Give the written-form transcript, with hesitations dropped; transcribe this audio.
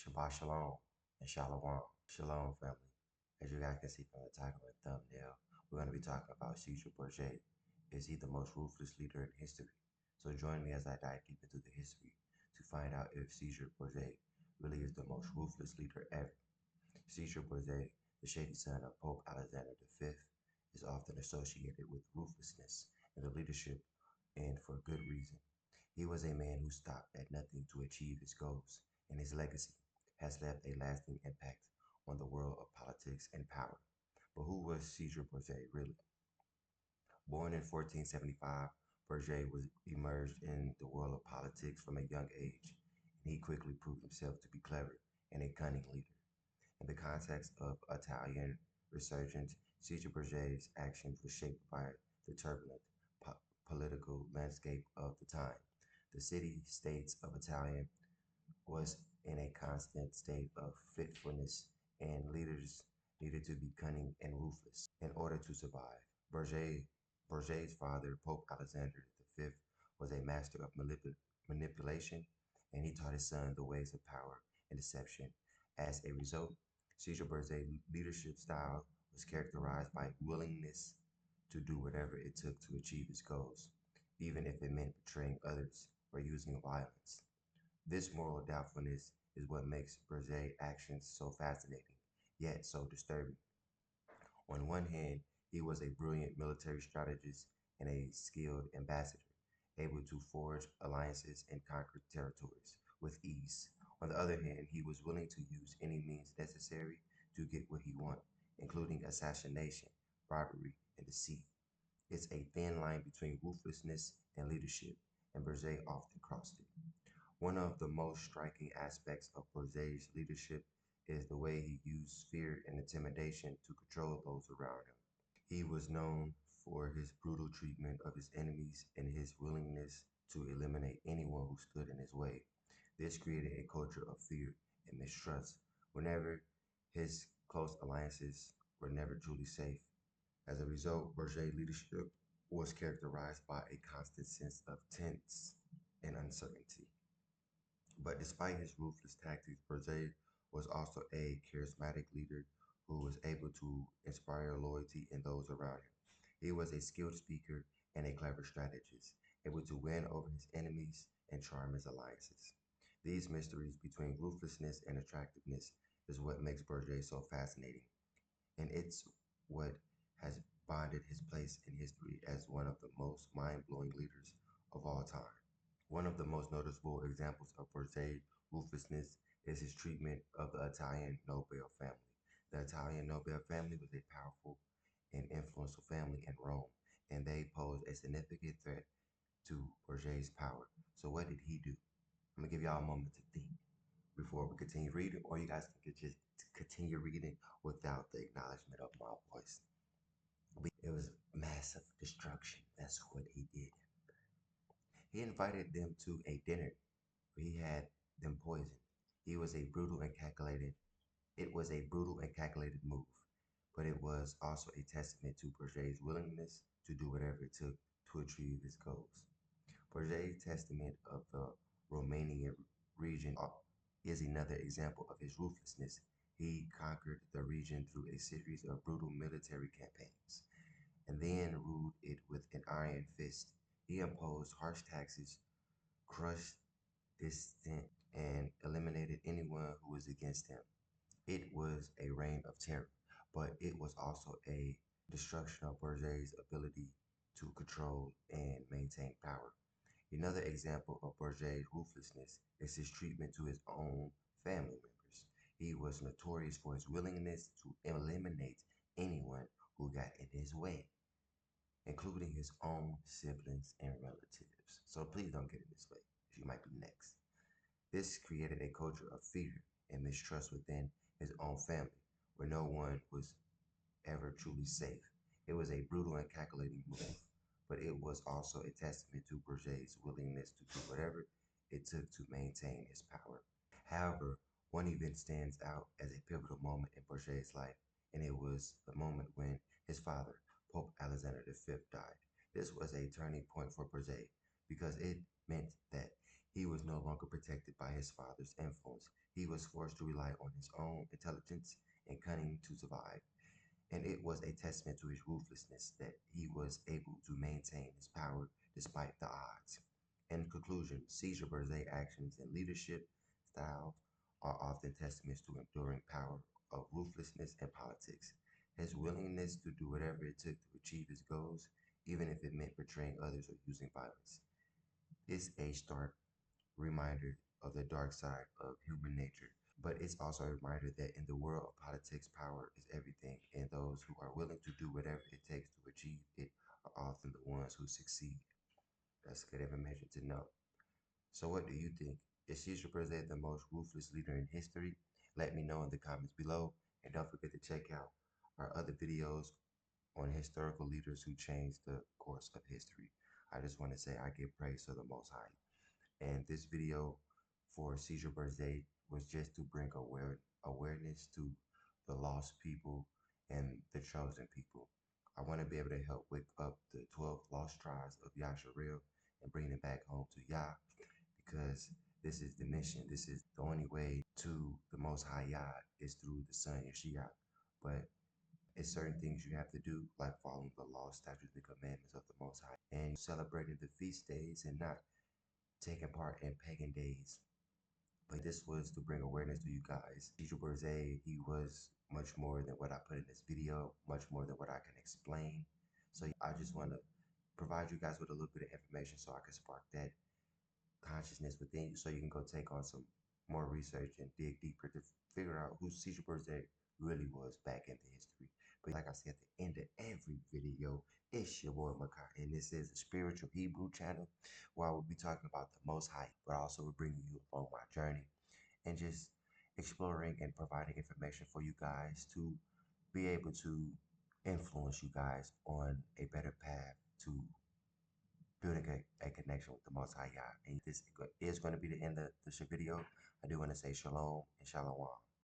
Shabbat Shalom and Shalom. Shalom, family. As you guys can see from the title and thumbnail, we're going to be talking about Cesar Borgia. Is he the most ruthless leader in history? So join me as I dive deep into the history to find out if Cesar Borgia really is the most ruthless leader ever. Cesar Borgia, the shady son of Pope Alexander V, is often associated with ruthlessness in the leadership, and for good reason. He was a man who stopped at nothing to achieve his goals, and his legacy has left a lasting impact on the world of politics and power. But who was Cesar Borgia really? Born in 1475, Borgia was emerged in the world of politics from a young age, and he quickly proved himself to be clever and a cunning leader. In the context of Italian resurgence, Cesar Borgia's actions were shaped by the turbulent po political landscape of the time. The city-states of Italy was in a constant state of fitfulness, and leaders needed to be cunning and ruthless in order to survive. Borgia's father, Pope Alexander V, was a master of manipulation, and he taught his son the ways of power and deception. As a result, Cesar Borgia's leadership style was characterized by willingness to do whatever it took to achieve his goals, even if it meant betraying others or using violence. This moral doubtfulness is what makes Borgia's actions so fascinating, yet so disturbing. On one hand, he was a brilliant military strategist and a skilled ambassador, able to forge alliances and conquer territories with ease. On the other hand, he was willing to use any means necessary to get what he wanted, including assassination, bribery, and deceit. It's a thin line between ruthlessness and leadership, and Borgia often crossed it. One of the most striking aspects of Borgia's leadership is the way he used fear and intimidation to control those around him. He was known for his brutal treatment of his enemies and his willingness to eliminate anyone who stood in his way. This created a culture of fear and mistrust whenever his close alliances were never truly safe. As a result, Borgia's leadership was characterized by a constant sense of tense and uncertainty. But despite his ruthless tactics, Borgia was also a charismatic leader who was able to inspire loyalty in those around him. He was a skilled speaker and a clever strategist, able to win over his enemies and charm his alliances. These mysteries between ruthlessness and attractiveness is what makes Borgia so fascinating, and it's what has bonded his place in history as one of the most mind-blowing leaders of all time. One of the most noticeable examples of Borgia's ruthlessness is his treatment of the Italian noble family. The Italian noble family was a powerful and influential family in Rome, and they posed a significant threat to Borgia's power. So what did he do? I'm gonna give y'all a moment to think before we continue reading, or you guys can just continue reading without the acknowledgement of my voice. It was massive destruction. That's what he did. He invited them to a dinner where he had them poisoned. He was a brutal and calculated. It was a brutal and calculated move, but it was also a testament to Borgia's willingness to do whatever it took to achieve his goals. Borgia's testament of the Romanian region is another example of his ruthlessness. He conquered the region through a series of brutal military campaigns and then ruled it with an iron fist. He imposed harsh taxes, crushed dissent, and eliminated anyone who was against him. It was a reign of terror, but it was also a destruction of Borgia's ability to control and maintain power. Another example of Borgia's ruthlessness is his treatment to his own family members. He was notorious for his willingness to eliminate anyone who got in his way, including his own siblings and relatives. So please don't get in his way, if you might be next. This created a culture of fear and mistrust within his own family, where no one was ever truly safe. It was a brutal and calculating move, but it was also a testament to Borgia's willingness to do whatever it took to maintain his power. However, one event stands out as a pivotal moment in Borgia's life, and it was the moment when his father, Pope Alexander V, died. This was a turning point for Borgia because it meant that He was no longer protected by his father's influence. He was forced to rely on his own intelligence and cunning to survive. And it was a testament to his ruthlessness that he was able to maintain his power despite the odds. In conclusion, Cesar Borgia's actions and leadership styles are often testaments to enduring power of ruthlessness in politics. His willingness to do whatever it took to achieve his goals, even if it meant betraying others or using violence, is a stark reminder of the dark side of human nature. But it's also a reminder that in the world of politics, power is everything, and those who are willing to do whatever it takes to achieve it are often the ones who succeed. That's good information to know. So, what do you think? Is Cesar Borgia the most ruthless leader in history? Let me know in the comments below, and don't forget to check out our other videos on historical leaders who changed the course of history. I just want to say I give praise to the Most High. And this video for Cesar Borgia was just to bring awareness to the lost people and the chosen people. I want to be able to help wake up the 12 lost tribes of Yasharel and bring them back home to Yah, because this is the mission. This is the only way to the Most High Yah is through the Son Yeshua. But it's certain things you have to do, like following the law, statutes, and commandments of the Most High, and celebrating the feast days and not taking part in pagan days. But this was to bring awareness to you guys. Cesar Borgia, he was much more than what I put in this video, much more than what I can explain. So I just want to provide you guys with a little bit of information so I can spark that consciousness within you so you can go take on some more research and dig deeper to figure out who Cesar Borgia really was back into history. But like I said at the end of every video, it's your boy Makai, and this is a spiritual Hebrew channel where I will be talking about the Most High, but also bringing you along my journey and just exploring and providing information for you guys to be able to influence you guys on a better path to building a connection with the Most High Yah. And this is going to be the end of the video. I do want to say shalom and shalom.